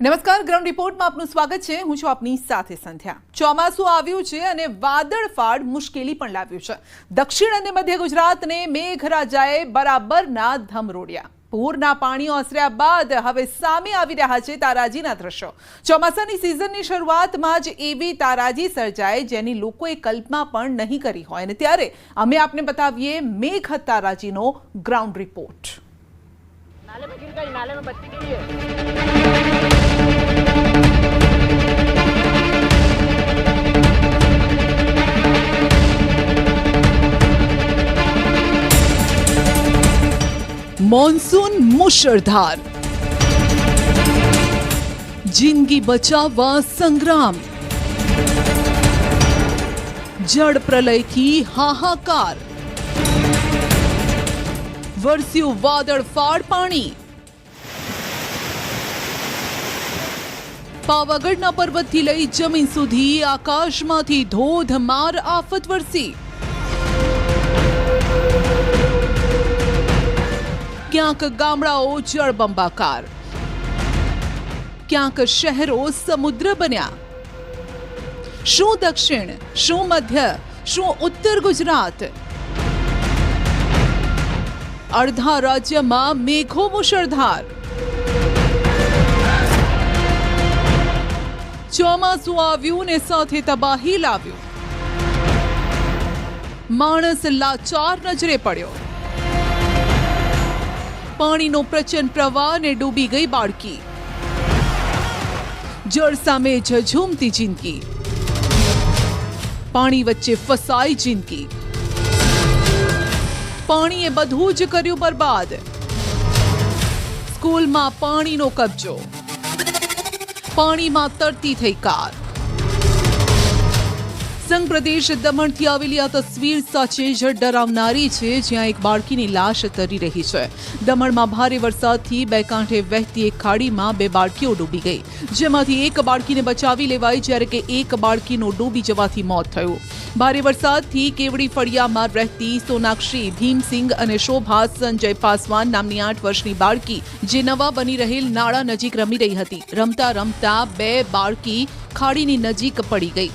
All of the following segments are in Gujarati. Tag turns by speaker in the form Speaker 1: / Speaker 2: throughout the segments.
Speaker 1: નમસ્કાર, ગ્રાઉન્ડ રિપોર્ટમાં આપનું સ્વાગત છે। હું છું આપની સાથે સંધ્યા। ચોમાસું આવ્યું છે અને વાદળફાડ મુશ્કેલી પણ લાવ્યું છે। દક્ષિણ અને મધ્ય ગુજરાતને મેઘરાજાએ બરાબરના ધમરોડ્યા। પૂરના પાણીઓ ઓસર્યા બાદ હવે સામે આવી રહ્યા છે તારાજીના દ્રશ્યો। ચોમાસાની સિઝનની શરૂઆતમાં જ એવી તારાજી સર્જાય જેની લોકોએ કલ્પના પણ નહીં કરી હોય, અને ત્યારે અમે આપને બતાવીએ મેઘ તારાજીનો ગ્રાઉન્ડ રિપોર્ટ।
Speaker 2: नाले में गिर गई, नाले में बत्ती गिरी है।
Speaker 1: मॉनसून मुशळधार, जिंदगी बचाववा संग्राम, जड़ प्रलय थी हाहाकार, वरस्યું વાદળફાડ પાણી। પાવાગઢના પર્વતથી લઈ જમીન સુધી આકાશમાંથી ધોધમાર આફત વરસી। ક્યાંક ગામડાઓ જળબંબાકાર, ક્યાંક શહેરો સમુદ્ર બન્યા। શું દક્ષિણ, શું મધ્ય, શું ઉત્તર ગુજરાત, અડધા રાજ્યમાં મેઘો મુશળધાર। ચોમાસું આવ્યું ને સાથે તબાહી લાવ્યું। માણસ લાચાર નજરે પડ્યો। પાણીનો પ્રચંડ પ્રવાહ ને ડૂબી ગઈ બાળકી। જળ સામે ઝઝૂમતી જિંદગી, પાણી વચ્ચે ફસાઈ જિંદગી। પાણીએ બધું જ કર્યું બરબાદ। સ્કૂલમાં પાણીનો કબજો, પાણીમાં તરતી થઈ કાર। સંઘ પ્રદેશ દમણથી આવેલી આ તસવીર સાચે જ ડરાવનારી છે, જ્યાં એક બાળકીની લાશ તરી રહી છે। દમણમાં ભારે વરસાદથી બે કાંઠે વહેતી એક ખાડીમાં બે બાળકીઓ ડૂબી ગઈ, જેમાંથી એક બાળકીને બચાવી લેવાઈ, જ્યારે કે એક બાળકીનું ડૂબી જવાથી મોત થયું। ભારે વરસાદથી કેવડી ફળિયામાં રહેતી સોનાક્ષી ભીમસિંગ અને શોભા સંજય પાસવાન નામની 8 વર્ષની બાળકી, જે નવા બની રહેલ નાળા નજીક રમી રહી હતી। રમતા રમતા બે બાળકી ખાડીની નજીક પડી ગઈ।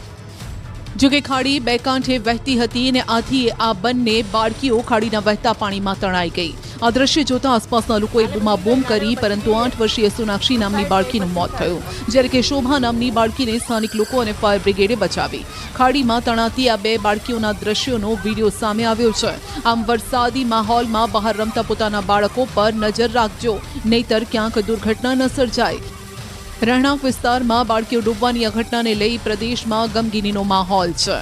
Speaker 1: જોકે ખાડી બે કાંઠે વહેતી હતી અને આથી આ બંને બાળકીઓ ખાડીના વહેતા પાણીમાં તણાઈ ગઈ। આ દ્રશ્ય જોતા આસપાસના લોકોએ બૂમાબૂમ કરી, પરંતુ 8 વર્ષીય સોનાક્ષી નામની બાળકીનું મોત થયું, જ્યારે કે શોભા નામની બાળકીને સ્થાનિક લોકો અને ફાયર બ્રિગેડે બચાવી। ખાડીમાં તણાતી આ બે બાળકીઓના દ્રશ્યોનો વિડીયો સામે આવ્યો છે। આમ વરસાદી માહોલમાં બહાર રમતા પોતાના બાળકો પર નજર રાખજો, નહીતર ક્યાંક દુર્ઘટના ન સર્જાય। રહેણાંક વિસ્તારમાં બાળકીઓ ડૂબવાની આ ઘટનાને લઈ પ્રદેશમાં ગમગીનીનો માહોલ છે।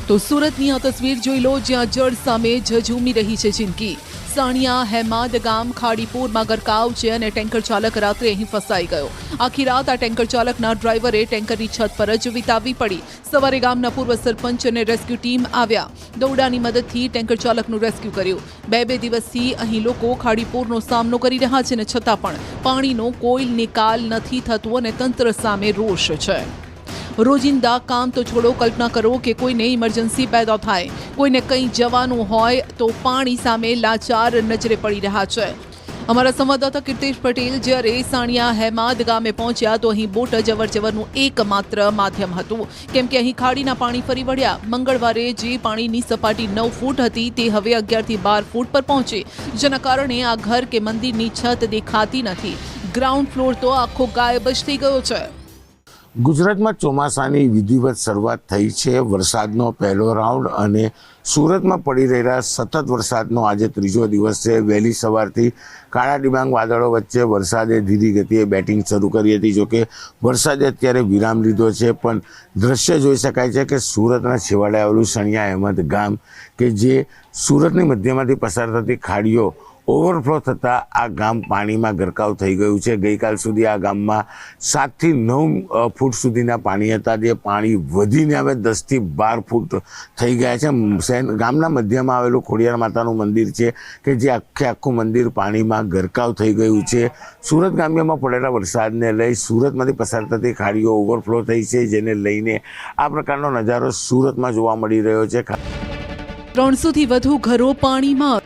Speaker 1: તો સુરતની આ તસવીર જોઈ લો, જ્યાં જળ સામે ઝઝૂમી રહી છે જિંદગી। સાણિયા હેમાદ ગામ ખાડીપુરમાં ગરકાવ છે અને ટેન્કર ચાલક રાત્રે અહીં ફસાઈ ગયો। આખી રાત આ ટેન્કર ચાલકના ડ્રાઈવરે ટેન્કરની છત પર જ વિતાવવી પડી। સવારે ગામના પૂર્વ સરપંચ અને રેસ્ક્યુ ટીમ આવ્યા। દોરડાની મદદથી ટેન્કર ચાલકનું રેસ્ક્યુ કર્યું। બે દિવસથી અહીં લોકો ખાડીપુરનો સામનો કરી રહ્યા છે, ને છતાં પણ પાણીનો કોઈ નિકાલ નથી થતો અને તંત્ર સામે રોષ છે। રોજિંદા કામ તો છોડો, કલ્પના કરો કે કોઈને ઇમરજન્સી પેદા થાય, કોઈને કંઈ જવાનું હોય તો પાણી સામે લાચાર નજરે પડી રહ્યા છે। અમારા સંવાદદાતા કીર્તેશ પટેલ જ્યારે સાણિયા હેમાદ ગામે પહોંચ્યા તો અહીં બોટ જ અવરજવરનું એકમાત્ર માધ્યમ હતું, કેમ કે અહીં ખાડીના પાણી ફરી વળ્યા। મંગળવારે જે પાણીની સપાટી 9 ફૂટ હતી તે હવે 11 થી 12 ફૂટ પર પહોંચી, જેના કારણે આ ઘર કે મંદિરની છત દેખાતી નથી। ગ્રાઉન્ડ ફ્લોર તો આખો ગાયબ જ થઈ ગયો છે।
Speaker 3: ગુજરાતમાં ચોમાસાની વિધિવત શરૂઆત થઈ છે। વરસાદનો પહેલો રાઉન્ડ અને સુરતમાં પડી રહેલા સતત વરસાદનો આજે ત્રીજો દિવસ છે। વહેલી સવારથી કાળા ડિબાંગ વાદળો વચ્ચે વરસાદે ધીરી ગતિએ બેટિંગ શરૂ કરી હતી। જોકે વરસાદે અત્યારે વિરામ લીધો છે, પણ દ્રશ્ય જોઈ શકાય છે કે સુરતના છેવાડે આવેલું સાણિયા હેમાદ ગામ, કે જે સુરતની મધ્યમાંથી પસાર થતી ખાડીઓ ઓવરફ્લો થતાં આ ગામ પાણીમાં ગરકાવ થઈ ગયું છે। ગઈકાલ સુધી આ ગામમાં 7 થી 9 ફૂટ સુધીના પાણી હતા, જે પાણી વધીને હવે 10 થી 12 ફૂટ થઈ ગયા છે। ગામના મધ્યમાં આવેલું ખોડિયાર માતાનું મંદિર છે, કે જે આખું મંદિર પાણીમાં ગરકાવ થઈ ગયું છે। સુરત ગામ્યામાં પડેલા વરસાદને લઈ સુરતમાંથી પસાર થતી ખાડીઓ ઓવરફ્લો થઈ છે, જેને લઈને આ પ્રકારનો નજારો સુરતમાં જોવા મળી રહ્યો છે।
Speaker 1: 300 થી વધુ ઘરો પાણીમાં।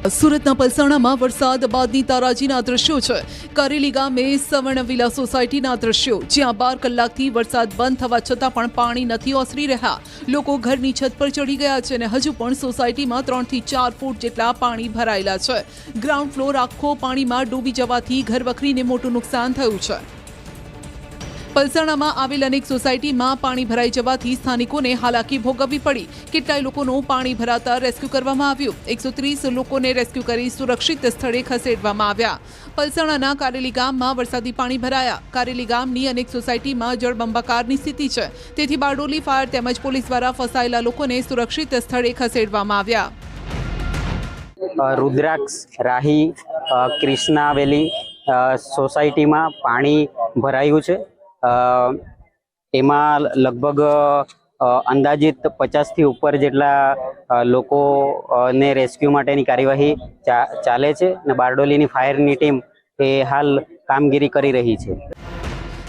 Speaker 1: સુરતના પલસાણામાં વરસાદ બાદની તારાજીના દ્રશ્યો છે. કારેલી ગામે સવર્ણ વિલા સોસાયટીના દ્રશ્યો, જ્યાં 12 કલાકથી વરસાદ બંધ થવા છતાં પણ પાણી નથી ઓસરી રહ્યા. લોકો ઘરની છત પર ચડી ગયા છે અને હજુ પણ સોસાયટીમાં 3 થી 4 ફૂટ જેટલા પાણી ભરાયેલા છે. ગ્રાઉન્ડ ફ્લોર આખો પાણીમાં ડૂબી જવાથી ઘરવખરીને મોટું નુકસાન થયું છે. પલસાણામાં આવેલ અનેક સોસાયટીમાં પાણી ભરાઈ જવાથી સ્થાનિકોને હાલાકી ભોગવવી પડી. કેટલાય લોકોનું પાણી ભરાતા રેસ્ક્યુ કરવામાં આવ્યું. 130 લોકોને રેસ્ક્યુ કરી સુરક્ષિત સ્થળે ખસેડવામાં આવ્યા. પલસાણાના કારેલી ગામમાં વરસાદી પાણી ભરાયા. કારેલી ગામની અનેક સોસાયટીમાં જળબંબાકારની સ્થિતિ છે, તેથી બારડોલી ફાયર તેમજ પોલીસ દ્વારા ફસાયેલા લોકોને સુરક્ષિત સ્થળે ખસેડવામાં આવ્યા.
Speaker 4: રુદ્રાક્ષ રાહી ક્રિષ્ના વેલી સોસાયટીમાં પાણી ભરાયું છે. એમાં લગભગ અંદાજિત 50 થી ઉપર જેટલા લોકોને રેસ્ક્યુ માટેની કાર્યવાહી ચાલે છે અને બારડોલીની ફાયરની ટીમ એ હાલ કામગીરી કરી રહી છે.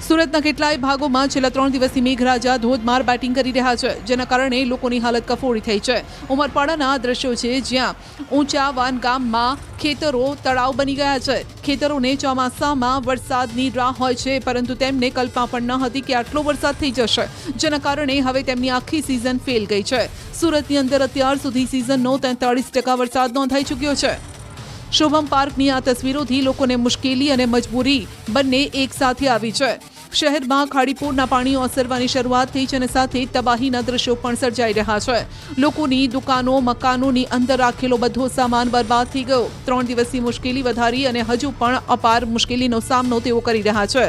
Speaker 1: સુરતના કેટલાય ભાગોમાં છેલ્લા 3 દિવસથી મેઘરાજા ધોધમાર બેટિંગ કરી રહ્યા છે, જેના કારણે લોકોની હાલત કફોડી થઈ છે. ઉમરપાડાના આ દ્રશ્યો છે, જ્યાં ઊંચાવાન ગામમાં ખેતરો તળાવ બની ગયા છે. ખેતરોને ચોમાસામાં વરસાદની રાહ હોય છે, પરંતુ તેમને કલ્પના પણ ન હતી કે આટલો વરસાદ થઈ જશે, જેના કારણે હવે તેમની આખી સિઝન ફેલ ગઈ છે. સુરતની અંદર અત્યાર સુધી સિઝનનો 43% વરસાદ નોંધાઈ ચૂક્યો છે. શોભમ પાર્કની આ તસવીરોથી લોકોને મુશ્કેલી અને મજબૂરી બંને એક સાથે આવી છે. શહેરમાં ખાડીપુરના પાણી ઓસરવાની શરૂઆત થઈ છે અને સાથે તબાહીના દ્રશ્યો પણ સર્જાઈ રહ્યા છે. લોકોની દુકાનો, મકાનોની અંદર રાખેલો બધો સામાન બરબાદ થઈ ગયો. 3 દિવસની મુશ્કેલી વધારી અને હજુ પણ અપાર મુશ્કેલીનો સામનો તેઓ કરી રહ્યા છે.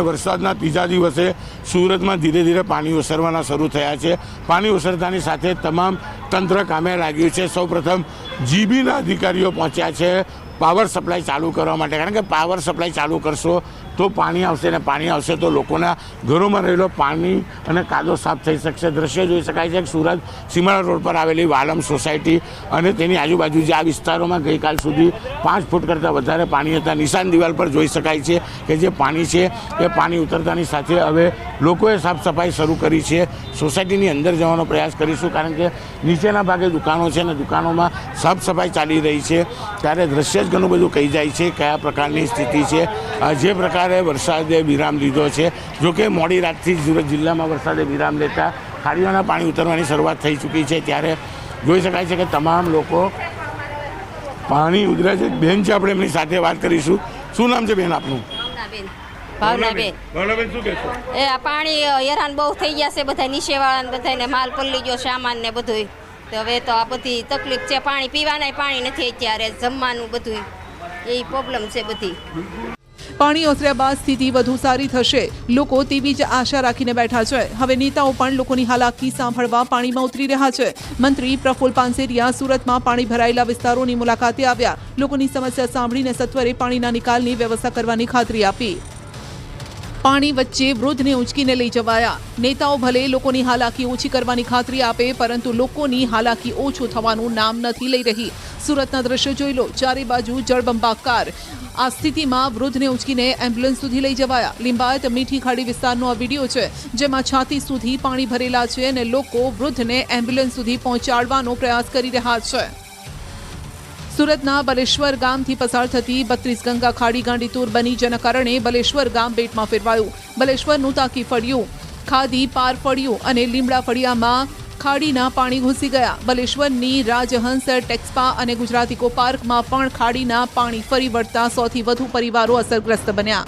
Speaker 3: વરસાદના ત્રીજા દિવસે સુરતમાં ધીરે ધીરે પાણી ઓસરવાના શરૂ થયા છે. પાણી ઓસરતાની સાથે તમામ તંત્ર કામે લાગ્યું છે. સૌપ્રથમ જીબીના અધિકારીઓ પહોંચ્યા છે પાવર સપ્લાય ચાલુ કરવા માટે, કારણ કે પાવર સપ્લાય ચાલુ કરશો તો પાણી આવશે અને પાણી આવશે તો લોકોના ઘરોમાં રહેલો પાણી અને કાદવ સાફ થઈ શકશે. દ્રશ્ય જોઈ શકાય છે કે સુરત સીમાડા રોડ પર આવેલી વાલમ સોસાયટી અને તેની આજુબાજુ જે આ વિસ્તારોમાં ગઈકાલ સુધી 5 ફૂટ કરતાં વધારે પાણી હતા. નિશાન દિવાલ પર જોઈ શકાય છે કે જે પાણી છે એ પાણી ઉતરતાની સાથે હવે લોકોએ સાફ સફાઈ શરૂ કરી છે. સોસાયટીની અંદર જવાનો પ્રયાસ કરીશું, કારણ કે નીચેના ભાગે દુકાનો છે અને દુકાનોમાં સાફ સફાઈ ચાલી રહી છે. ત્યારે દ્રશ્ય જ ઘણું બધું કહી જાય છે કયા પ્રકારની સ્થિતિ છે. જે પ્રકારે વરસાદે વિરામ લીધો છે, જોકે મોડી રાતથી સુરત જિલ્લામાં વરસાદે વિરામ લેતા ખાડીઓના પાણી ઉતરવાની શરૂઆત થઈ ચૂકી છે. ત્યારે જોઈ શકાય છે કે તમામ લોકો પાણી ઉતરે છે. બેન છે, આપણે એમની સાથે વાત કરીશું. શું નામ છે બેન આપનું?
Speaker 5: ભાવનાબેન, શું કહેશો? એ આ પાણી હેરાન બહુ થઈ ગયા છે બધા નીચેવાળાને, બધાને માલ પલ્લી ગયો, સામાન ને બધું. તો હવે તો આ બધી તકલીફ છે. પાણી પીવાના પાણી નથી, અત્યારે જમવાનું બધું એ પ્રોબ્લેમ છે બધી.
Speaker 1: પાણી ઓસર્યા બાદ સ્થિતિ વધુ સારી થશે, લોકો તેવી જ આશા રાખીને બેઠા છે. હવે નેતાઓ પણ લોકોની હાલાકી સાંભળવા પાણીમાં ઉતરી રહ્યા છે. મંત્રી પ્રફુલ પાનસેરિયા સુરતમાં પાણી ભરાયેલા વિસ્તારોની મુલાકાતે આવ્યા. લોકોની સમસ્યા સાંભળીને સત્વરે પાણીના નિકાલની વ્યવસ્થા કરવાની ખાતરી આપી. પાણી વચ્ચે વૃદ્ધને ઉંચકીને લઈ જવાયા. નેતાઓ ભલે લોકોની હાલાકી ઓછી કરવાની ખાતરી આપે, પરંતુ લોકોની હાલાકી ઓછું થવાનું નામ નથી લઈ રહી. સુરતના દ્રશ્યો જોઈ લો, ચારે બાજુ જળબંબાકાર. આ સ્થિતિમાં વૃદ્ધને ઉંચકીને એમ્બ્યુલન્સ સુધી લઈ જવાયા. લિંબાયત મીઠી ખાડી વિસ્તારનો આ વિડીયો છે, જેમાં છાતી સુધી પાણી ભરેલા છે અને લોકો વૃદ્ધને એમ્બ્યુલન્સ સુધી પહોંચાડવાનો પ્રયાસ કરી રહ્યા છે. સુરતના બલેશ્વર ગામથી પસાર થતી 32 ગંગા ખાડી ગાંડીતુર બની, જેના કારણે બલેશ્વર ગામ બેટમાં ફેરવાયું. બલેશ્વરનું તાકી ફળિયું, ખાદી પાર ફળિયું અને લીમડા ફળિયામાં ખાડીના પાણી ઘૂસી ગયા. બલેશ્વરની રાજહંસ ટેક્સપા અને ગુજરાતી કો પાર્કમાં પણ ખાડીના પાણી ફરી વળતા 100 થી વધુ પરિવારો અસરગ્રસ્ત બન્યા.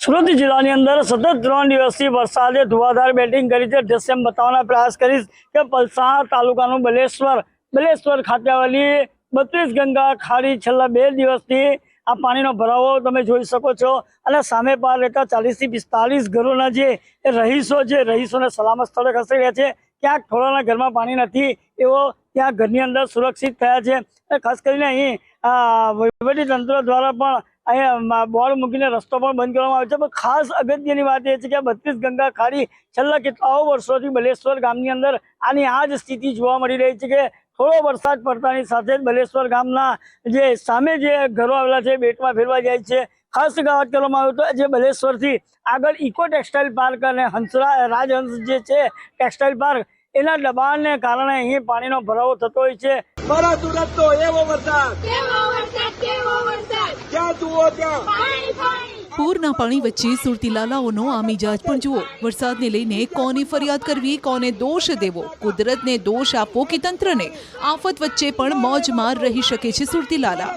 Speaker 6: સુરત જિલ્લાની અંદર સતત 3 દિવસથી વરસાદે ધુવાધાર બેટિંગ કરી છે. દ્રશ્ય બતાવવાનો પ્રયાસ કરીશ કે પલસાણા તાલુકાનું બલેશ્વર ખાતે આવેલી 32 ગંગા ખાડી છેલ્લા 2 દિવસથી આ પાણીનો ભરાવો તમે જોઈ શકો છો. અને સામે પાર રહેતા 40 થી 45 ઘરોના જે રહીશોને સલામત સ્થળે ખસેડ્યા છે. ક્યાંક થોડાના ઘરમાં પાણી નથી, એવો ત્યાં ઘરની અંદર સુરક્ષિત થયા છે. ખાસ કરીને અહીં વહીવટી તંત્ર દ્વારા પણ અહીંયા બોર્ડ મૂકીને રસ્તો પણ બંધ કરવામાં આવ્યો છે. પણ ખાસ અગત્યની વાત એ છે કે 32 ગંગા ખાડી છેલ્લા કેટલાઓ વર્ષોથી બલેશ્વર ગામની અંદર આની આ જ સ્થિતિ જોવા મળી રહી છે કે થોડો વરસાદ પડતાની સાથે જ બલેશ્વર ગામના જે સામે જે ઘરો આવેલા છે બેટમાં ફેરવા જાય છે. ખાસ વાત કરવામાં આવે તો જે બલેશ્વરથી આગળ ઇકો ટેક્સટાઇલ પાર્ક અને રાજહંસ જે છે ટેક્સટાઇલ પાર્ક, એના દબાણને કારણે અહીં પાણીનો ભરાવો થતો હોય છે.
Speaker 7: મારા સુરત તો એવો વરસાદ ક્યાં જુઓ ત્યાં
Speaker 1: પૂરના પાણી વચ્ચે સુરતી લાલાઓનો આ મિજાજ પણ જુઓ. વરસાદને લઈને કોની ફરિયાદ કરવી, કોને દોષ દેવો, કુદરતને દોષ આપવો કે તંત્રને? આફત વચ્ચે પણ મોજમાં રહી શકે છે સુરતી લાલા.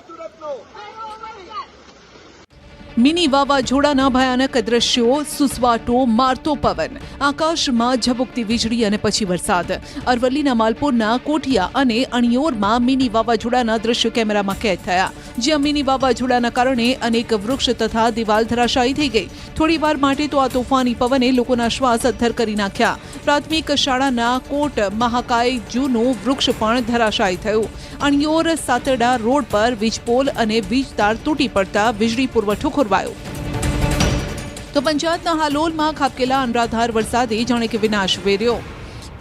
Speaker 1: મિની વાવાઝોડાના ભયાનક દ્રશ્યો, સુસવાટો મારતો પવન, આકાશમાં ઝબુકતી વીજળી અને પછી વરસાદ. અરવલ્લીના માલપુરના કોઠિયા અને અણિયોરમાં મિની વાવાઝોડાના દ્રશ્યો કેમેરામાં કેદ થયા, જ્યાં મિની વાવાઝોડાના કારણે અનેક વૃક્ષ તથા દિવાલ ધરાશાયી થઈ ગઈ. થોડીવાર માટે તો આ તોફાની પવને લોકોના શ્વાસ અદ્ધર કરી નાખ્યા. પ્રાથમિક શાળાના કોટ મહાકાય જૂનું વૃક્ષ પણ ધરાશાયી થયું. અણિયોર સાતરડા રોડ પર વીજપોલ અને વીજ તાર તૂટી પડતા વીજળી પુરવઠો ખોરવાયો. તો પંચાયતના હાલોલમાં ખાબકેલા અનરાધાર વરસાદે જાણે કે વિનાશ વેર્યો.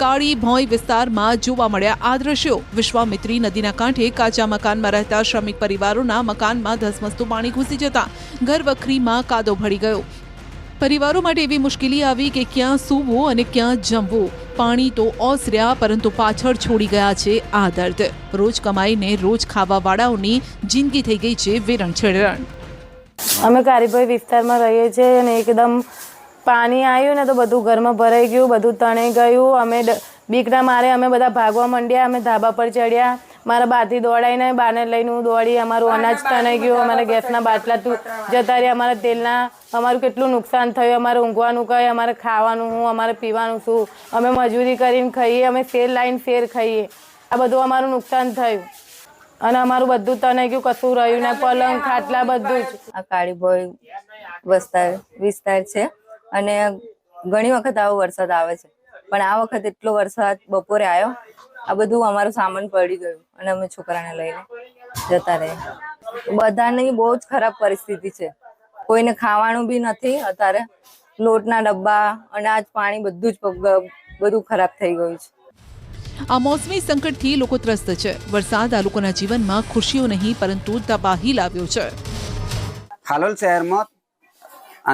Speaker 1: કાળી ભોંય વિસ્તારમાં જોવા મળ્યા આ દ્રશ્યો. વિશ્વામિત્રી નદીના કાંઠે કાચા મકાનમાં રહેતા શ્રમિક પરિવારોના મકાનમાં ધસમસતું પાણી ઘૂસી જતા ઘરવખરીમાં કાદવ ભળી ગયો. પરિવારો માટે એવી મુશ્કેલી આવી કે ક્યાં સૂવું અને ક્યાં જમવું. પાણી તો ઓસર્યા, પરંતુ પાછળ છોડી ગયા છે આ દર્દ. રોજ કમાઈને રોજ ખાવાવાળાઓની જિંદગી થઈ ગઈ છે વેરણ છેરણ.
Speaker 8: અમે કારીભાઈ વિસ્તારમાં રહીએ છીએ અને એકદમ પાણી આવ્યું ને તો બધું ઘરમાં ભરાઈ ગયું, બધું તણાઈ ગયું. અમે બીકના મારે અમે બધા ભાગવા માંડ્યા. અમે ધાબા પર ચડ્યા. મારા બાથી દોડાઈને બાને લઈને હું દોડી. અમારું અનાજ તણાઈ ગયું, અમારા ગેસના બાટલા જતા રહ્યા, અમારા તેલના. અમારું કેટલું નુકસાન થયું. અમારે ઊંઘવાનું કંઈ, અમારે ખાવાનું શું, અમારે પીવાનું શું. અમે મજૂરી કરીને ખાઈએ, અમે શેર લાવીને શેર ખાઈએ. આ બધું અમારું નુકસાન થયું અને અમારું બધું તણાઈ ગયું, કશું રહ્યું ને. પલંગ ખાટલા બધું જ.
Speaker 9: આ કાળીભોય વિસ્તાર છે અને ઘણી વખત આવો વરસાદ આવે છે, પણ આ વખત એટલો વરસાદ બપોરે આવ્યો, આ બધું અમારું સામાન પડી ગયું અને અમે છોકરાને લઈને જતા રહ્યા. બધાની બહુ જ ખરાબ પરિસ્થિતિ છે. કોઈને ખાવાનું બી નથી અત્યારે. લોટના ડબ્બા, અનાજ, પાણી બધું ખરાબ થઈ ગયું છે.
Speaker 1: આ મોસમી સંકટથી લોકો ત્રસ્ત છે. વરસાદ આ લોકોના જીવનમાં ખુશીઓ નહીં પરંતુ તબાહી લાવ્યો છે.
Speaker 10: હાલોલ શહેરમાં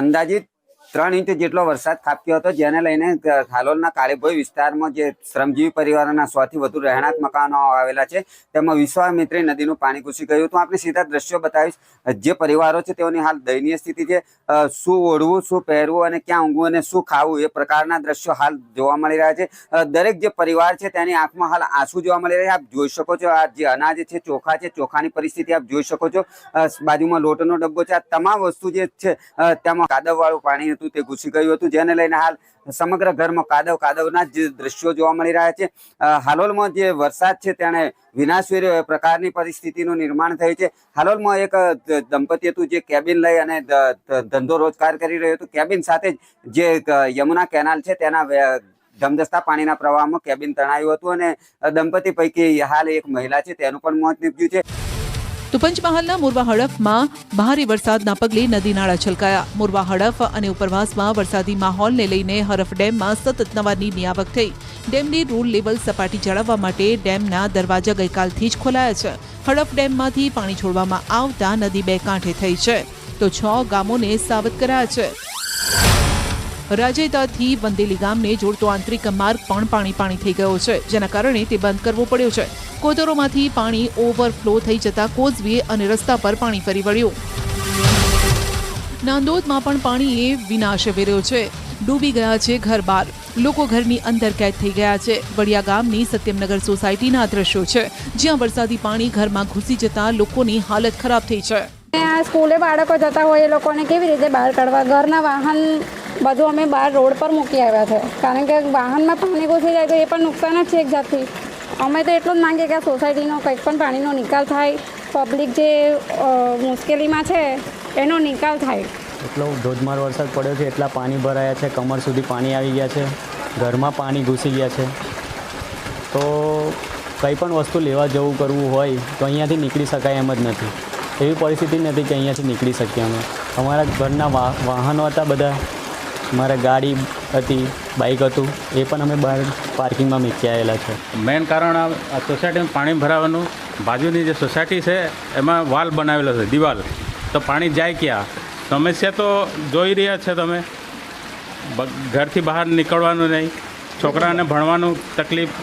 Speaker 10: અંદાજિત 3 ઇંચ જેટલો વરસાદ ખાબક્યો હતો, જેને લઈને હાલોલના કાળીભોઈ વિસ્તારમાં જે શ્રમજીવી પરિવારોના 100 થી વધુ રહેણાંક મકાનો આવેલા છે તેમાં વિશ્વામિત્રી નદીનું પાણી ઘૂસી ગયું હતું. આપણે સીધા દ્રશ્યો બતાવીશ. જે પરિવારો છે તેઓની હાલ દયનીય સ્થિતિ છે. શું ઓઢવું, શું પહેરવું અને ક્યાં ઊંઘવું અને શું ખાવું, એ પ્રકારના દ્રશ્યો હાલ જોવા મળી રહ્યા છે. દરેક જે પરિવાર છે તેની આંખમાં હાલ આંસુ જોવા મળી રહ્યા છે. આપ જોઈ શકો છો આ જે અનાજ છે, ચોખા છે, ચોખાની પરિસ્થિતિ આપ જોઈ શકો છો. બાજુમાં લોટનો ડબ્બો છે. આ તમામ વસ્તુ જે છે તેમાં કાદવવાળું પાણી તે ઘૂસી ગયું હતું, જેને લઈને હાલ સમગ્ર ઘરમાં કાદવના જ દ્રશ્યો જોવા મળી રહ્યા છે. હાલોલમાં જે વરસાદ છે તેને વિનાશ વેર્યો એ પ્રકારની પરિસ્થિતિનું નિર્માણ થયું છે. હાલોલમાં એક દંપતી હતું જે કેબિન લઈ અને ધંધો રોજગાર કરી રહ્યું હતું. કેબિન સાથે જે યમુના કેનાલ છે તેના ધમધસતા પાણીના પ્રવાહમાં કેબિન તણાયું હતું અને દંપતી પૈકી હાલ એક મહિલા છે તેનું પણ મોત નીપજ્યું છે.
Speaker 1: તો પંચમહાલના મોરવા હડફમાં ભારે વરસાદના પગલે નદી નાળા છલકાયા. મોરવા હડફ અને ઉપરવાસમાં વરસાદી માહોલને લઈને હરફ ડેમમાં સતત નવા નીરની આવક થઈ. ડેમની રૂલ લેવલ સપાટી જાળવવા માટે ડેમના દરવાજા ગઈકાલથી જ ખોલાયા છે. હડફ ડેમમાંથી પાણી છોડવામાં આવતા નદી બે કાંઠે થઈ છે, તો 6 ગામોને સાવધ કરાયા છે. રાજેતાથી વંદેલી ગામને જોડતો આંતરિક માર્ગ પણ પાણી થઈ ગયો છે, જેના કારણે તે બંધ કરવો પડ્યો છે. કોતરોમાંથી પાણી ઓવરફ્લો થઈ જતા કોઝવે અને રસ્તા પર પાણી ફરી વળ્યું. નાંદોદમાં પણ પાણીએ વિનાશ વેર્યો છે. ડૂબી ગયા છે ઘર બાર. લોકો ઘરની અંદર કેદ થઈ ગયા છે. વડિયા ગામની સત્યમનગર સોસાયટીના દ્રશ્યો છે, જ્યાં વરસાદી પાણી ઘરમાં ઘૂસી જતા લોકોની હાલત ખરાબ થઈ છે.
Speaker 11: સ્કૂલે બાળકો જતા હોય એ લોકોને કેવી રીતે બહાર કાઢવા? ઘરના વાહન બધું અમે બહાર રોડ પર મૂકી આવ્યા છે, કારણ કે વાહનમાં પાણી ઘૂસી જાય તો એ પણ નુકસાન જ છે એક જાતથી. અમે તો એટલું જ માંગીએ કે આ સોસાયટીનો કંઈક પણ પાણીનો નિકાલ થાય, પબ્લિક જે મુશ્કેલીમાં છે એનો નિકાલ થાય.
Speaker 12: એટલો ધોધમાર વરસાદ પડ્યો છે, એટલા પાણી ભરાયા છે, કમર સુધી પાણી આવી ગયા છે, ઘરમાં પાણી ઘૂસી ગયા છે. તો કંઈ પણ વસ્તુ લેવા જવું કરવું હોય તો અહીંયાથી નીકળી શકાય એમ જ નથી. એવી પરિસ્થિતિ નથી કે અહીંયાથી નીકળી શકીએ અમે. અમારા ઘરના વાહનો હતા બધા, મારા ગાડી હતી, બાઇક હતું, એ પણ અમે બહાર પાર્કિંગમાં મૂકી આવેલા છે.
Speaker 13: મેઇન કારણ આ સોસાયટીમાં પાણી ભરાવાનું, બાજુની જે સોસાયટી છે એમાં વાલ બનાવેલો છે, દિવાલ, તો પાણી જાય ક્યાં? સમસ્યા તો જોઈ રહ્યા છે તમે. ઘરથી બહાર નીકળવાનું નહીં, છોકરાને ભણવાનું તકલીફ,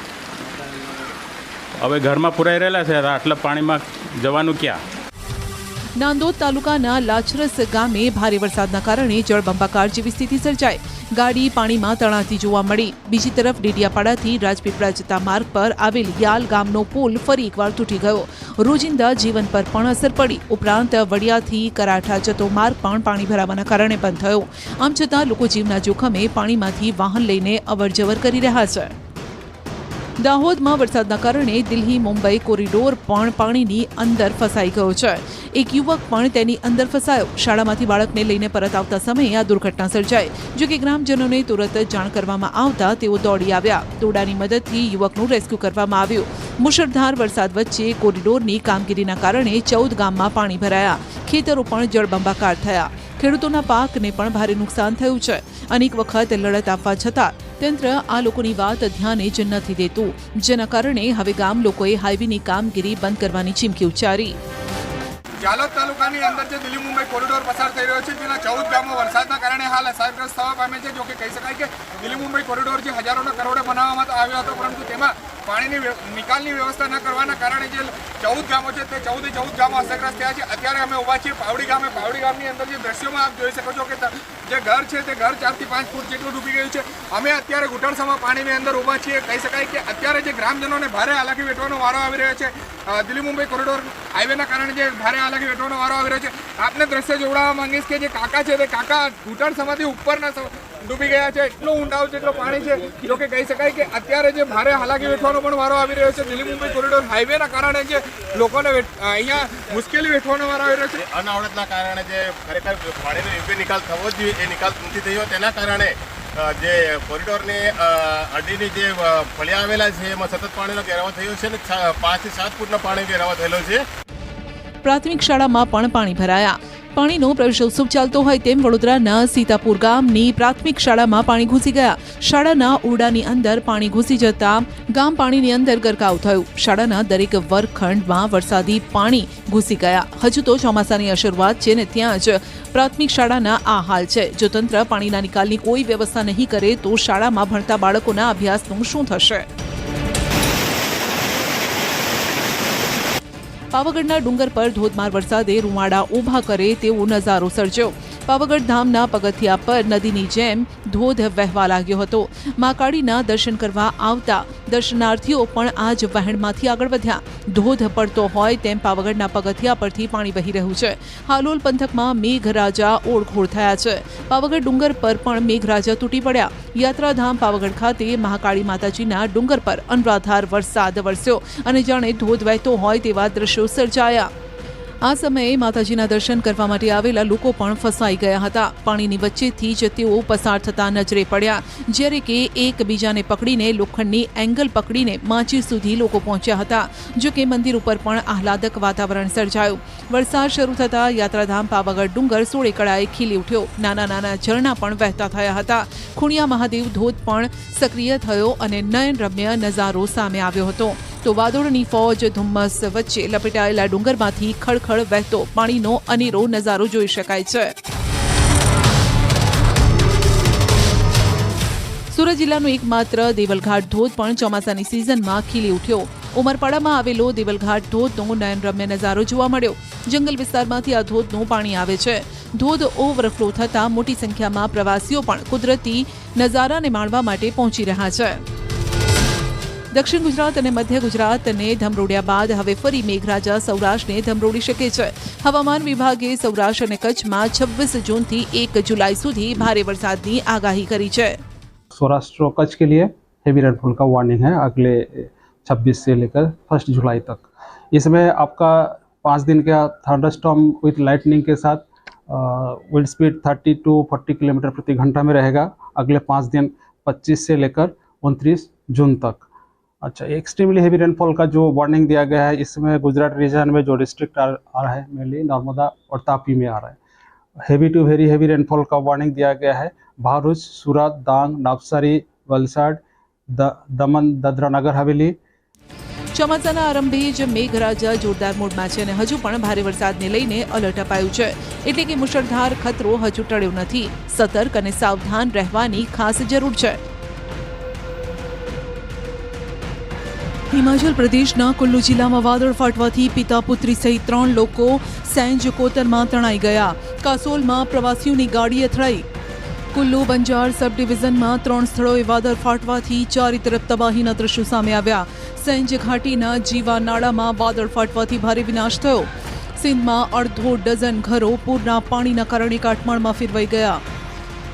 Speaker 13: હવે ઘરમાં પુરાઈ રહેલા છે, આટલા પાણીમાં જવાનું ક્યાં?
Speaker 1: નાંદોદ તાલુકાના લાચરસ ગામે ભારે વરસાદના કારણે જળબંબાકાર જેવી સ્થિતિ સર્જાઈ. ગાડી પાણીમાં તણાતી જોવા મળી. બીજી તરફ ડેડિયાપાડાથી રાજપીપળા જતા માર્ગ પર આવેલ યાલ ગામનો પુલ ફરી એકવાર તૂટી ગયો. રોજિંદા જીવન પર પણ અસર પડી. ઉપરાંત વડિયાથી કરાઠા જતો માર્ગ પણ પાણી ભરાવાના કારણે બંધ થયો. આમ છતાં લોકો જીવના જોખમે પાણીમાંથી વાહન લઈને અવરજવર કરી રહ્યા છે. દાહોદમાં વરસાદના કારણે દિલ્હી મુંબઈ કોરિડોર પણ પાણીની અંદર ફસાઈ ગયો છે. એક યુવક પણ તેની અંદર ફસાયો. શાળામાંથી બાળકને લઈને પરત આવતા સમયે આ દુર્ઘટના સર્જાઈ. જો કે ગ્રામજનોને તુરંત જાણ કરવામાં આવતા તેઓ દોડી આવ્યા. દોરડાની મદદથી યુવકનું રેસ્ક્યુ કરવામાં આવ્યું. મુશળધાર વરસાદ વચ્ચે કોરિડોરની કામગીરીના કારણે 14 ગામમાં પાણી ભરાયા. ખેતરો પણ જળબંબાકાર થયા. ખેડૂતોના પાકને પણ ભારે નુકસાન થયું છે. અનેક વખત લડત આપવા છતાં તંત્ર આ લોકોની વાત ધ્યાને જ નથી દેતું, જેના કારણે હવે ગામ લોકોએ હાઈવેની કામગીરી બંધ કરવાની ચીમકી ઉચ્ચારી.
Speaker 14: જાલોદ તાલુકાની અંદર જે દિલ્હી મુંબઈ કોરિડોર પસાર થઈ રહ્યો છે તેના 14 ગામો વરસાદના કારણે હાલ અસરગ્રસ્ત થવા પામે છે. જો કે કહી શકાય કે દિલ્હી મુંબઈ કોરિડોર જે હજારોના કરોડે બનાવવામાં આવ્યો હતો, પરંતુ તેમાં પાણીની નિકાલની વ્યવસ્થા ન કરવાના કારણે જે 14 ગામો છે તે 14 ગામો અસરગ્રસ્ત થયા છે. અત્યારે અમે ઊભા છીએ પાવડી ગામે. પાવડી ગામની અંદર જે દ્રશ્યોમાં આપ જોઈ શકો છો કે જે ઘર છે તે ઘર 4 થી 5 ફૂટ જેટલું ડૂબી ગયું છે. અમે અત્યારે ઘૂંટણસમાં પાણીની અંદર ઊભા છીએ. કહી શકાય કે અત્યારે જે ગ્રામજનોને ભારે હાલાકી વેઠવાનો વારો આવી રહ્યો છે. દિલ્હી મુંબઈ કોરિડોર હાઈવેના કારણે જે ભારે હાલાકી વેઠવાનો વારો આવી રહ્યો છે. આપને દ્રશ્ય જોડાવા માંગીશ કે જે કાકા છે તે કાકા ઘૂંટણસમાંથી ઉપરના ડૂબી ગયા છે. એટલો ઊંડાવ જેટલો પાણી છે. જો કે કહી શકાય કે અત્યારે જે ભારે હાલાકી વેઠવાનો પણ વારો આવી રહ્યો છે. દિલ્હી મુંબઈ કોરિડોર હાઈવેના કારણે જે લોકોને અહીંયા મુશ્કેલી વેઠવાનો વારો આવી રહ્યો છે.
Speaker 15: અનાવડતના કારણે જે ખરેખર પાણીનો યોગ્ય નિકાલ થવો જોઈએ એ નિકાલ નથી થયો. તેના કારણે જે કોરિડોરની અડીની જે ફળિયા આવેલા છે એમાં સતત પાણીનો ઘેરાવો થયો છે અને 5 થી 7 ફૂટનો પાણી ઘેરાવો થયેલો છે.
Speaker 1: પ્રાથમિક શાળામાં પણ પાણી ભરાયા. પાણીનો પ્રવેશોત્સવ ચાલતો હોય તેમ વડોદરાના સીતાપુર ગામની પ્રાથમિક શાળામાં પાણી ઘૂસી ગયા. શાળાના ઓરડાની અંદર પાણી ઘૂસી જતા ગામ પાણીની અંદર ગરકાવ થયું. શાળાના દરેક વર્ગખંડમાં વરસાદી પાણી ઘૂસી ગયા. હજુ તો ચોમાસાની શરૂઆત છે ને ત્યાં જ પ્રાથમિક શાળાના આ હાલ છે. જો તંત્ર પાણીના નિકાલની કોઈ વ્યવસ્થા નહીં કરે તો શાળામાં ભણતા બાળકોના અભ્યાસનું શું થશે? પાવાગઢના ડુંગર પર ધોધમાર વરસાદે રૂવાડા ઊભા કરે તેવો નજારો સર્જ્યો. પાવાગઢ ધામના પગથિયા પર નદીની જેમ ધોધ વહેવા લાગ્યો હતો. મહાકાળીના દર્શન કરવા આવતા દર્શનાર્થીઓ પણ આ જ વહેણમાંથી આગળ વધ્યા. ધોધ પડતો હોય તેમ પાવાગઢના પગથિયા પરથી પાણી વહી રહ્યું છે. હાલોલ પંથકમાં મેઘરાજા ઓળઘોળ થયા છે. પાવાગઢ ડુંગર પર પણ મેઘરાજા તૂટી પડ્યા. યાત્રાધામ પાવાગઢ ખાતે મહાકાળી માતાજીના ડુંગર પર અનરાધાર વરસાદ વરસ્યો અને જાણે ધોધ વહેતો હોય તેવા દ્રશ્યો સર્જાયા. આ સમયે માતાજીના દર્શન કરવા માટે આવેલા લોકો પણ ફસાઈ ગયા હતા. પાણીની વચ્ચેથી જ તેઓ પસાર થતા નજરે પડ્યા, જ્યારે કે એકબીજાને પકડીને લોખંડની એંગલ પકડીને માચી સુધી લોકો પહોંચ્યા હતા. જો કે મંદિર ઉપર પણ આહલાદક વાતાવરણ સર્જાયું. વરસાદ શરૂ થતાં યાત્રાધામ પાવાગઢ ડુંગર સોળે કળાએ ખીલી ઉઠ્યો. નાના નાના ઝરણા પણ વહેતા થયા હતા. ખૂણિયા મહાદેવ ધોધ પણ સક્રિય થયો અને નયનરમ્ય નજારો સામે આવ્યો હતો. તો વાદળની ફોજ ધુમ્મસ વચ્ચે લપેટાયેલા ડુંગરમાંથી ખળખળ વહેતો પાણીનો અનેરો નજારો જોઈ શકાય છે. સુરત જિલ્લાનો એકમાત્ર દેવલઘાટ ધોધ પણ ચોમાસાની સિઝનમાં ખીલી ઉઠ્યો. ઉમરપાડામાં આવેલો દેવલઘાટ ધોધનો નયનરમ્ય નજારો જોવા મળ્યો. જંગલ વિસ્તારમાંથી આ ધોધનું પાણી આવે છે. ધોધ ઓવરફ્લો થતાં મોટી સંખ્યામાં પ્રવાસીઓ પણ કુદરતી નજારાને માણવા માટે પહોંચી રહ્યા છે. દક્ષિણ ગુજરાત અને મધ્ય ગુજરાતને ધમરોડ્યા બાદ હવે ફરી મેઘરાજા સૌરાષ્ટ્રને ધમરોડી શકે છે. હવામાન વિભાગે સૌરાષ્ટ્ર અને કચ્છમાં 26 જૂનથી 1 जुलाई સુધી भारी વરસાદની આગાહી કરી છે.
Speaker 16: सौराष्ट्र और कच्छ के लिए हेवी रेनफॉल का वार्निंग है अगले 26 से लेकर 1 जुलाई तक. इसमें आपका 5 दिन का थंडरस्टॉर्म विथ लाइटनिंग के साथ विंड स्पीड 30 to 40 किलोमीटर प्रति घंटा में रहेगा अगले 5 दिन 25 से लेकर 29 जून तक. अच्छा, एक्सट्रीमली हेवी रेनफॉल का जो वार्निंग दिया गया है इसमें गुजरात रीजन में जो डिस्ट्रिक्ट आ रहा है मेनली नर्मदा और तापी में आ रहा है. Heavy to very heavy rainfall का वार्निंग दिया गया है भरूच, सूरत, डांग, नवसारी, वलसाड, दमन, दादरा नगर हवेली.
Speaker 1: ચોમાસાના આરંભે જ મેઘરાજા જોરદાર મોડમાં છે અને હજુ પણ ભારે વરસાદને લઈને એલર્ટ અપાયું છે. એટલે કે મુશળધાર ખતરો હજુ ટળ્યો નથી. સતર્ક અને સાવધાન રહેવાની ખાસ જરૂર છે. હિમાચલ પ્રદેશના કુલ્લુ જિલ્લામાં વાદળ ફાટવાથી પિતા પુત્રી સહિત 3 લોકો સેન્જ કોતરમાં તણાઈ ગયા. કાસોલમાં પ્રવાસીઓની ગાડી અથડાઈ. કુલ્લુ બંજાર સબ ડિવિઝનમાં 3 સ્થળોએ વાદળ ફાટવાથી ચારે તરફ તબાહીના દ્રશ્યો સામે આવ્યા. સેન્જ ઘાટીના જીવા નાળામાં વાદળ ફાટવાથી ભારે વિનાશ થયો. સિંધમાં અડધો ડઝન ઘરો પૂરના પાણીના કારણે કાટમાળમાં ફેરવાઈ ગયા.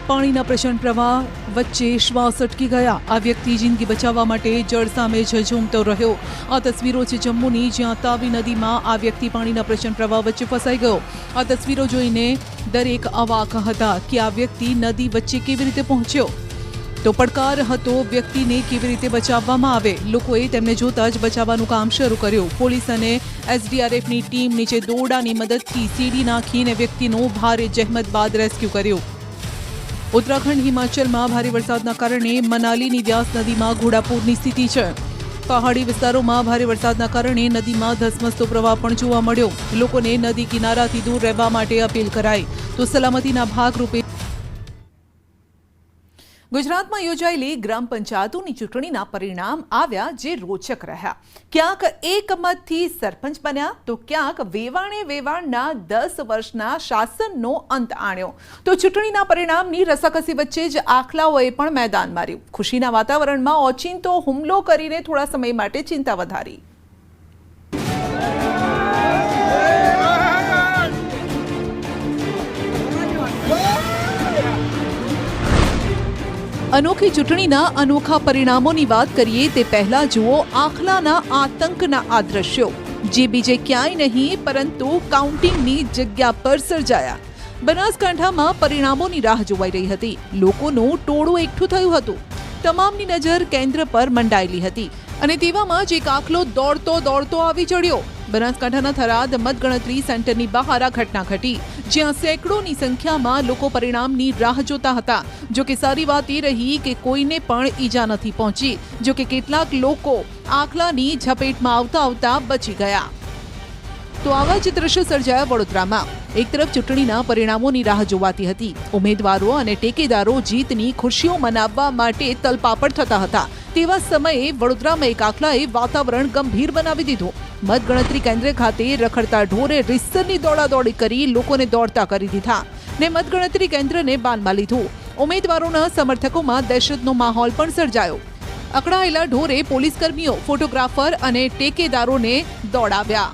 Speaker 1: પાણીના પ્રચંડ પ્રવાહ વચ્ચે શ્વાસ અટકી ગયા. આ વ્યક્તિ જિંદગી બચાવવા માટે જળ સામે ઝઝૂમતો રહ્યો. આ તસવીરો છે જમ્મુની, જ્યાં તાવી નદીમાં આ વ્યક્તિ પાણીના પ્રચંડ પ્રવાહ વચ્ચે ફસાઈ ગયો. આ તસવીરો જોઈને દરેક અવાક હતા કે આ વ્યક્તિ નદી વચ્ચે કેવી રીતે પહોંચ્યો. તો પડકાર હતો વ્યક્તિને કેવી રીતે બચાવવામાં આવે. લોકોએ તેમને જોતા જ બચાવવાનું કામ શરૂ કર્યું. પોલીસ અને એસડીઆરએફની ટીમ નીચે દોરડાની મદદથી સીડી નાખીને વ્યક્તિનું ભારે જહેમત બાદ રેસ્ક્યુ કર્યું. ઉત્તરાખંડ હિમાચલમાં ભારે વરસાદના કારણે મનાલીની વ્યાસ નદીમાં ઘોડાપૂરની સ્થિતિ છે. પહાડી વિસ્તારોમાં ભારે વરસાદના કારણે નદીમાં ધસમસતો પ્રવાહ પણ જોવા મળ્યો. લોકોને નદી કિનારાથી દૂર રહેવા માટે અપીલ કરાઈ. તો સલામતીના ભાગરૂપે ગુજરાતમાં યોજાયેલી ગ્રામ પંચાયતોની ચૂંટણીના પરિણામ આવ્યા જે રોચક રહ્યા. ક્યાંક એક મતથી સરપંચ બન્યા તો ક્યાંક વેવાણે વેવાણના 10 વર્ષના શાસનનો અંત આણ્યો. તો ચૂંટણીના પરિણામની રસાકસી વચ્ચે જ આખલાઓએ પણ મેદાન માર્યું. ખુશીના વાતાવરણમાં ઓચિંતો હુમલો કરીને થોડા સમય માટે ચિંતા વધારી. અનોખી ચૂંટણીના અનોખા પરિણામોની વાત કરીએ તે પહેલા જુઓ આખલાના આતંકના આ દ્રશ્યો, જે બીજે ક્યાંય નહીં પરંતુ કાઉન્ટિંગની જગ્યા પર સર્જાયા. બનાસકાંઠામાં પરિણામોની રાહ જોવાઈ રહી હતી. લોકોનું ટોળું એકઠું થયું હતું. તમામની નજર કેન્દ્ર પર મંડાયેલી હતી અને તેવામાં જ એક આખલો દોડતો દોડતો આવી ચડ્યો. બનાસકાંઠાના થરાદ મતગણતરી સેન્ટરની બહાર આ ઘટના ઘટી, જ્યાં સેંકડોની સંખ્યામાં લોકો પરિણામની રાહ જોતા હતા. જો કે સારી વાત એ રહી કે કોઈને પણ ઈજા નથી પહોંચી. જો કે કેટલાક લોકો આખલાની ઝપેટમાં આવતા આવતા બચી ગયા. તો આવા જ દ્રશ્યો સર્જાયા વડોદરામાં. એક તરફ ચૂંટણીના પરિણામોની રાહ જોવાતી હતી. ઉમેદવારો અને ટેકેદારો જીતની ખુશીઓ મનાવવા માટે તલપાપડ થતા હતા. તેવા સમયે વડોદરામાં એક આખલાએ વાતાવરણ ગંભીર બનાવી દીધું. મતગણતરી કેન્દ્ર ખાતે રખડતા ઢોરે રીતસરની દોડાદોડી કરી લોકોને દોડતા કરી દીધા ને મતગણતરી કેન્દ્રને બાનમાં લીધું. ઉમેદવારોના સમર્થકોમાં દહેશતનો માહોલ પણ સર્જાયો. અકળાયેલા ઢોરે પોલીસકર્મીઓ, ફોટોગ્રાફર અને ટેકેદારોને દોડાવ્યા.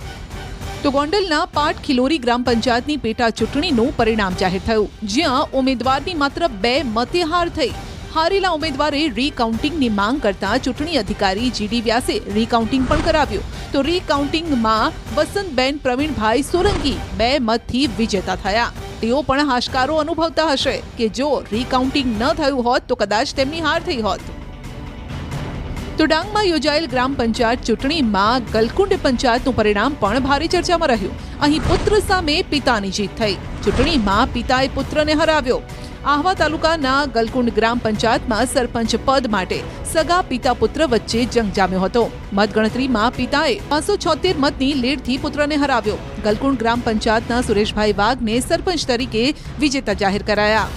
Speaker 1: તો ગોંડલના પાટ ખિલોરી ગ્રામ પંચાયતની પેટા ચૂંટણીનું પરિણામ જાહેર થયું, જ્યાં ઉમેદવારની માત્ર 2 મતે હાર થઈ. હારેલા ઉમેદવારે રીકાઉન્ટિંગની માંગ કરતા ચૂંટણી અધિકારી જીડી વ્યાસે રીકાઉન્ટિંગ પણ કરાવ્યું. તો રીકાઉન્ટિંગમાં વસંતબેન પ્રવીણભાઈ સોલંકી 2 મતથી વિજેતા થયા. તેઓ પણ હાશકારો અનુભવતા હશે કે જો રીકાઉન્ટિંગ ન થયું હોત તો કદાચ તેમની હાર થઈ હોત. તો ડાંગમાં યોજાયેલ ગ્રામ પંચાયત ચૂંટણીમાં ગલકુંડ પંચાયતનું પરિણામ પણ ભારે ચર્ચામાં રહ્યું. અહીં પુત્ર સામે પિતાની જીત થઈ. ચૂંટણીમાં પિતાએ પુત્રને હરાવ્યો. આહવા તાલુકાના ગલકુંડ ગ્રામ પંચાયતમાં સરપંચ પદ માટે સગા પિતા પુત્ર વચ્ચે જંગ જામ્યો હતો. મતગણતરીમાં પિતાએ 576 મતની લીડથી પુત્રને હરાવ્યો. ગલકુંડ ગ્રામ પંચાયતના સુરેશભાઈ વાઘને સરપંચ તરીકે વિજેતા જાહેર કરાયા.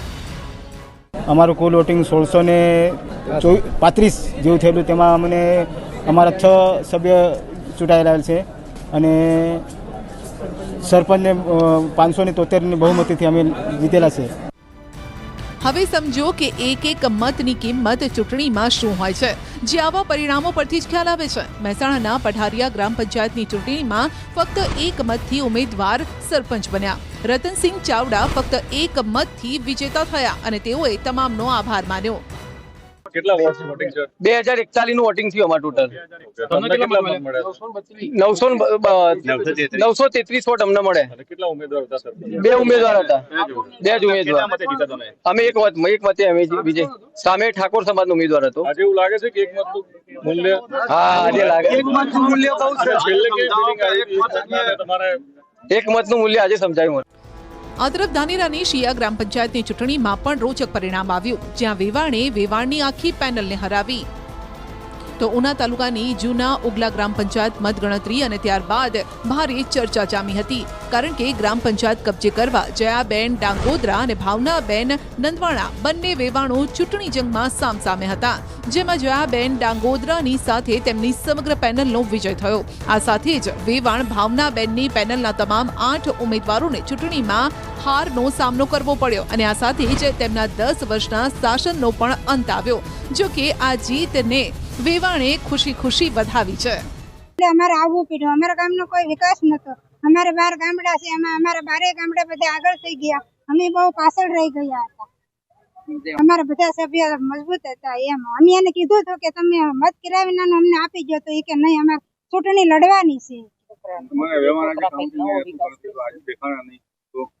Speaker 17: અમારું કુલ વોટિંગ 1635 જેવું થયેલું. તેમાં અમને અમારા 6 સભ્ય ચૂંટાયેલા છે અને સરપંચને 573ની બહુમતીથી અમે જીતેલા છે.
Speaker 1: હવે સમજો કે એક મતની કિંમત ચૂંટણીમાં શું હોય છે, જે આવા પરિણામો પરથી જ ખ્યાલ આવે છે. મહેસાણાના પઢારિયા ગ્રામ પંચાયતની ચૂંટણીમાં ફક્ત 1 મતથી ઉમેદવાર સરપંચ બન્યા. રતનસિંહ ચાવડા ફક્ત 1 મતથી વિજેતા થયા અને તેઓએ તમામનો આભાર માન્યો.
Speaker 18: કેટલા વોટિંગ છે? 2041 નું વોટિંગ થયું અમારું ટોટલ. 933 વોટ અમને મળે. કેટલા ઉમેદવાર હતા સર? 2 ઉમેદવાર હતા. 2 જ ઉમેદવાર. અમે એક મતે અમે વિજય. સામે ઠાકોર સમાજનો ઉમેદવાર હતો. આજે એવું લાગે છે કે 1 મતનું મૂલ્ય? હા, આજે લાગે 1 મતનું મૂલ્ય બહુ છે. છેલ્લે કે ફીલિંગ આવી તમારે 1 મતનું મૂલ્ય આજે સમજાયું.
Speaker 1: આ તરફ ધાનેરાની શિયા ગ્રામ પંચાયતની ચૂંટણીમાં પણ રોચક પરિણામ આવ્યું, જ્યાં વેવાણે વેવાણની આખી પેનલને હરાવી. તો ઉના તાલુકાની જૂના ઉગલા ગ્રામ પંચાયત મતગણતરી અને ત્યારબાદ ભારે ચર્ચા જામી હતી, કારણ કે ગ્રામ પંચાયત કબજે કરવા જયાબેન ડાંગોદરા અને ભાવનાબેન નંદવાણા બંને વેવાણો ચૂંટણી જંગમાં સામસામે હતા, જેમાં જયાબેન ડાંગોદરાની સાથે તેમની સમગ્ર પેનલનો વિજય થયો। આ સાથે જ વેવાણ ભાવનાબેનની પેનલના તમામ 8 ઉમેદવારોને ચૂંટણીમાં હારનો સામનો કરવો પડ્યો અને આ સાથે જ તેમના 10 વર્ષના શાસનનો પણ અંત આવ્યો। જો કે આ જીતને વેવાણે ખુશી વધાવી છે।
Speaker 11: અમારે આવવું પડ્યું, અમારા ગામનો કોઈ વિકાસ નતો, અમારે 12 ગામડા છે, એમાં અમારા 12 ગામડા બધા આગળ થઈ ગયા, અમે બહુ પાછળ રહી ગયા હતા। અમારા બધા સભ્ય મજબૂત હતા, એમ અમે એને કીધું હતું કે તમે મત કિરાવીનાનું અમને આપી દો, તો એ કે નહીં, અમારે ચૂંટણી લડવાની છે।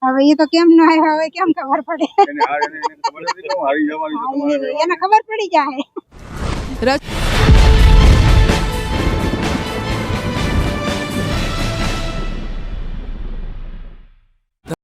Speaker 11: હવે એ તો કેમ ન આવ્યા, હવે કેમ ખબર પડે, એને ખબર પડી જાય।